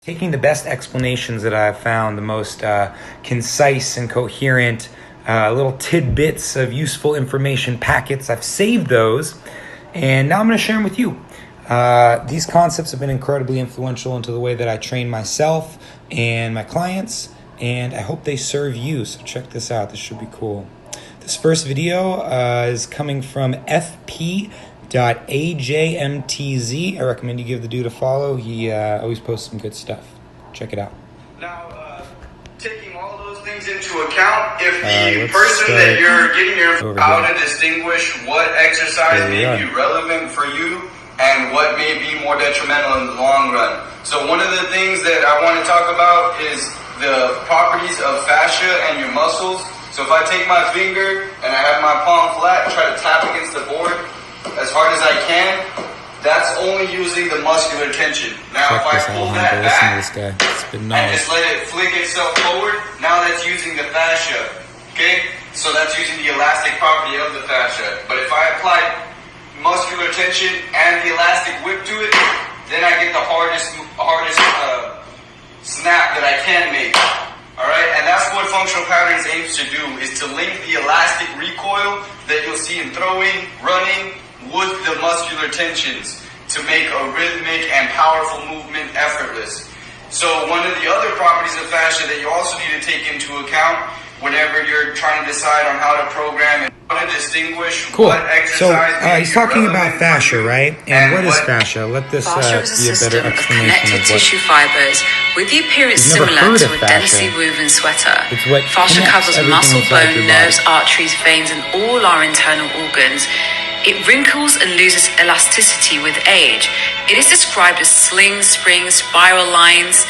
taking the best explanations that I've found, the most concise and coherent little tidbits of useful information packets. I've saved those, and now I'm going to share them with you. These concepts have been incredibly influential into the way that I train myself and my clients, and I hope they serve you. So check this out. This should be cool. This first video is coming from fp.ajmtz. I recommend you give the dude a follow. He always posts some good stuff. Check it out. Now, taking all those things into account, if the person that you're getting your how to distinguish what exercise may be relevant for you and what may be more detrimental in the long run. So one of the things that I want to talk about is the properties of fascia and your muscles. So if I take my finger and I have my palm flat and try to tap against the board as hard as I can, that's only using the muscular tension. Now if I pull that back and just let it flick itself forward, now that's using the fascia. Okay? So that's using the elastic property of the fascia. But if I apply muscular tension and the elastic whip to it, then I get the hardest snap that I can make. Alright, and that's what functional patterns aims to do, is to link the elastic recoil that you'll see in throwing, running, with the muscular tensions to make a rhythmic and powerful movement effortless. So one of the other properties of fascia that you also need to take into account whenever you're trying to decide on how to program and how to distinguish what exercise. So he's talking about fascia, right? And what is fascia? Let this be a better explanation of what tissue fibers with the appearance similar to a densely woven sweater. Fascia covers muscle, bone, nerves, arteries, veins, and all our internal organs. It wrinkles and loses elasticity with age. It is described as slings, springs, spiral lines.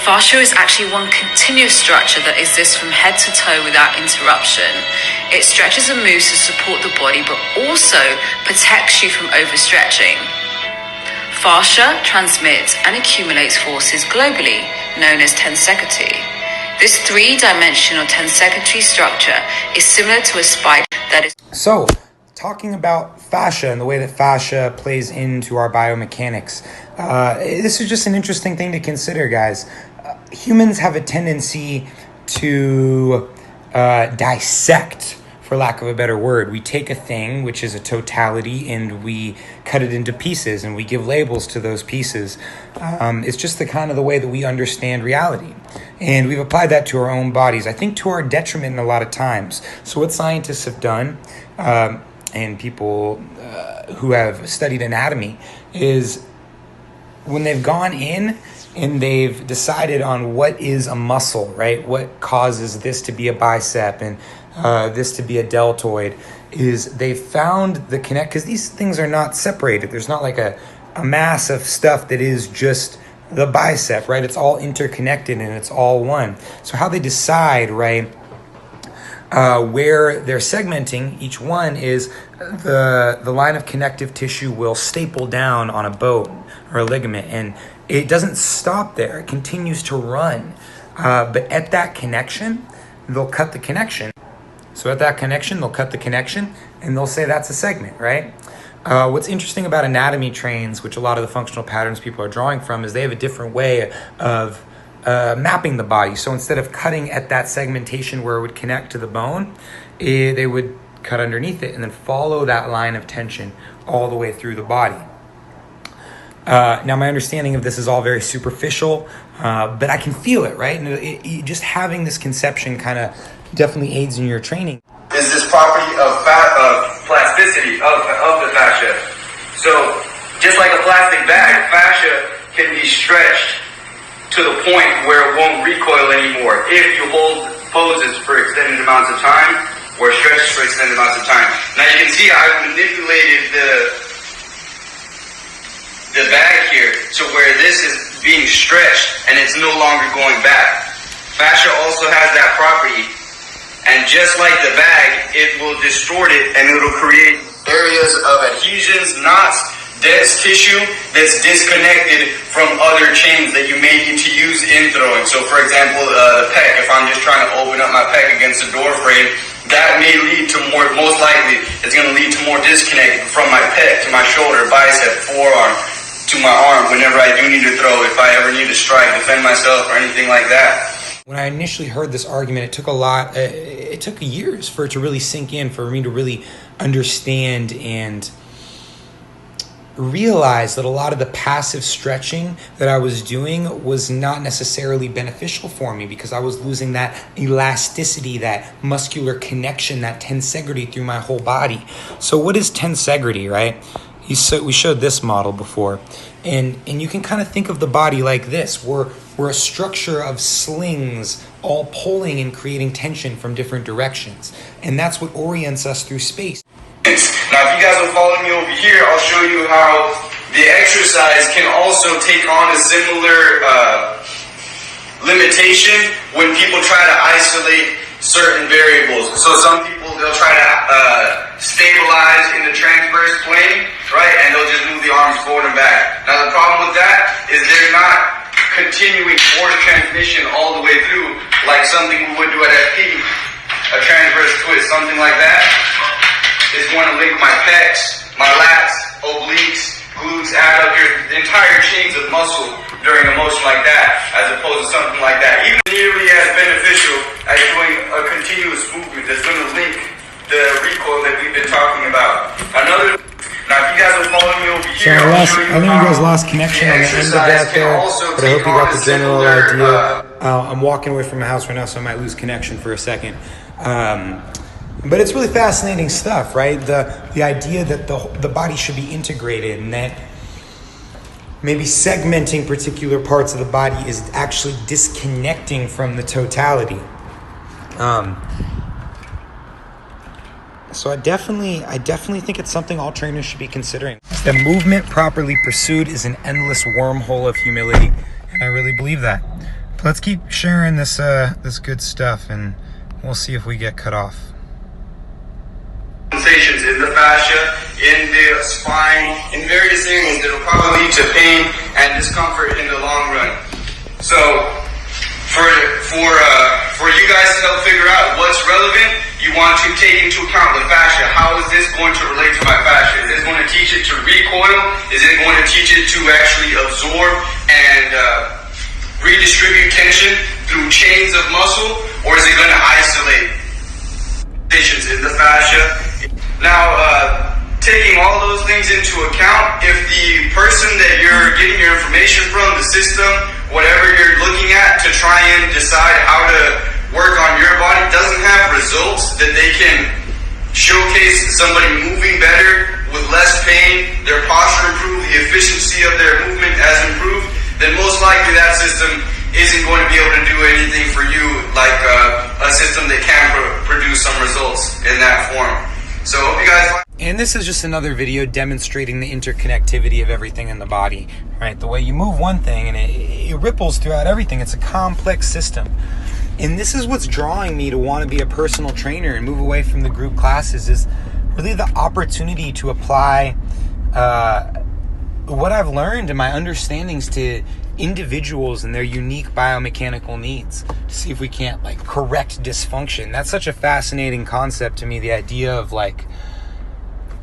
Fascia is actually one continuous structure that exists from head to toe without interruption. It stretches and moves to support the body, but also protects you from overstretching. Fascia transmits and accumulates forces globally, known as tensegrity. This three-dimensional tensegrity structure is similar to a spider that is... So, talking about fascia and the way that fascia plays into our biomechanics, this is just an interesting thing to consider, guys. Humans have a tendency to dissect, for lack of a better word. We take a thing, which is a totality, and we cut it into pieces, and we give labels to those pieces. It's just the way that we understand reality. And we've applied that to our own bodies, I think to our detriment a lot of times. So what scientists have done, and people who have studied anatomy, is when they've gone in and they've decided on what is a muscle, right? What causes this to be a bicep and this to be a deltoid, is they found the connect, because these things are not separated. There's not like a mass of stuff that is just the bicep, right? It's all interconnected and it's all one. So how they decide, right, where they're segmenting each one is the line of connective tissue will staple down on a bone or a ligament, and it doesn't stop there. It continues to run. But at that connection, they'll cut the connection. So at that connection, they'll cut the connection, and they'll say that's a segment, right? What's interesting about anatomy trains, which a lot of the functional patterns people are drawing from, is they have a different way of mapping the body. So instead of cutting at that segmentation where it would connect to the bone, they would cut underneath it and then follow that line of tension all the way through the body. Now, my understanding of this is all very superficial, but I can feel it, right? And just having this conception kind of definitely aids in your training. Is this property of plasticity of the fascia. So, just like a plastic bag, fascia can be stretched to the point where it won't recoil anymore if you hold poses for extended amounts of time or stretches for extended amounts of time. Now you can see I've manipulated the bag here to where this is being stretched and it's no longer going back. Fascia also has that property, and just like the bag, it will distort it and it'll create areas of adhesions, knots, dense tissue that's disconnected from other chains that you may need to use in throwing. So for example, the pec, if I'm just trying to open up my pec against the door frame, that may lead to more, most likely, it's going to lead to more disconnect from my pec to my shoulder, bicep, forearm. to my arm whenever I do need to throw, if I ever need to strike, defend myself, or anything like that. When I initially heard this argument, it took a lot, it took years for it to really sink in, for me to really understand and realize that a lot of the passive stretching that I was doing was not necessarily beneficial for me, because I was losing that elasticity, that muscular connection, that tensegrity through my whole body. So what is tensegrity, right? We showed this model before, and you can kind of think of the body like this. We're a structure of slings all pulling and creating tension from different directions, and that's what orients us through space. Now, if you guys will follow me over here, I'll show you how the exercise can also take on a similar limitation when people try to isolate certain variables. So some people, they'll try to stabilize in the transverse plane, right? And they'll just move the arms forward and back. Now, the problem with that is they're not continuing force transmission all the way through like something we would do at FP, a transverse twist, something like that. Is going to link my pecs, my lats, obliques, glutes, abductors, the entire chains of muscle during a motion like that, as opposed to something like that. Even nearly as beneficial as doing a continuous movement that's going to link the recoil that we've been talking about. Now, if you guys will follow me over here, I think you guys lost connection on the end of that there, but I hope you got the general idea. I'm walking away from my house right now, so I might lose connection for a second. But it's really fascinating stuff, right? The idea that the body should be integrated, and that maybe segmenting particular parts of the body is actually disconnecting from the totality. So I definitely think it's something all trainers should be considering. The movement properly pursued is an endless wormhole of humility, and I really believe that. But let's keep sharing this good stuff, and we'll see if we get cut off. Sensations in the fascia, in the spine, in various areas that will probably lead to pain and discomfort in the long run. So, for you guys to help figure out what's relevant, you want to take into account the fascia. How is this going to relate to my fascia? Is this going to teach it to recoil? Is it going to teach it to actually absorb and redistribute tension through chains of muscle? Or is it going to isolate sensations in the fascia? Now, taking all those things into account, if the person that you're getting your information from, the system, whatever you're looking at to try and decide how to work on your body doesn't have results that they can showcase somebody moving better with less pain, their posture improved, the efficiency of their movement has improved, then most likely that system isn't going to be able to do anything for you like a system that can produce some results in that form. So hope you guys like. And this is just another video demonstrating the interconnectivity of everything in the body, right? The way you move one thing and it ripples throughout everything. It's a complex system. And this is what's drawing me to want to be a personal trainer and move away from the group classes, is really the opportunity to apply what I've learned and my understandings to individuals and their unique biomechanical needs, to see if we can't like correct dysfunction. That's such a fascinating concept to me, the idea of like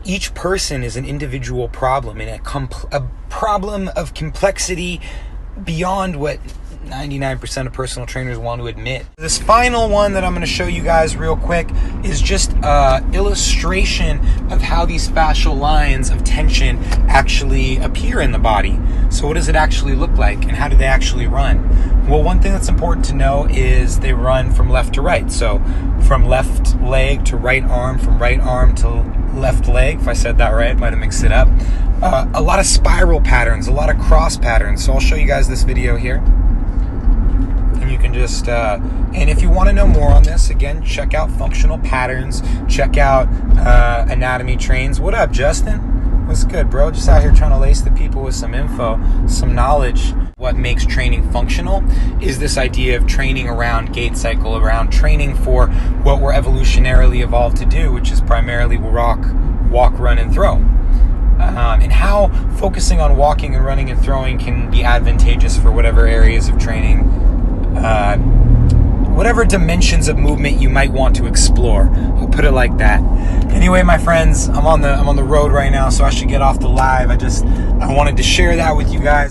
each person is an individual problem, and a problem of complexity beyond what 99% of personal trainers want to admit. This final one that I'm going to show you guys real quick is just an illustration of how these fascial lines of tension actually appear in the body. So what does it actually look like, and how do they actually run? Well, one thing that's important to know is they run from left to right. So from left leg to right arm, from right arm to left leg. If I said that right, might have mixed it up. A lot of spiral patterns, a lot of cross patterns. So I'll show you guys this video here. And you can just, and if you want to know more on this, again, check out Functional Patterns, check out Anatomy Trains. What up, Justin? What's good, bro? Just out here trying to lace the people with some info, some knowledge. What makes training functional is this idea of training around gait cycle, around training for what we're evolutionarily evolved to do, which is primarily walk, run, and throw. And how focusing on walking and running and throwing can be advantageous for whatever areas of training whatever dimensions of movement you might want to explore. I'll put it like that. Anyway, my friends, I'm on the road right now, so I should get off the live. I wanted to share that with you guys.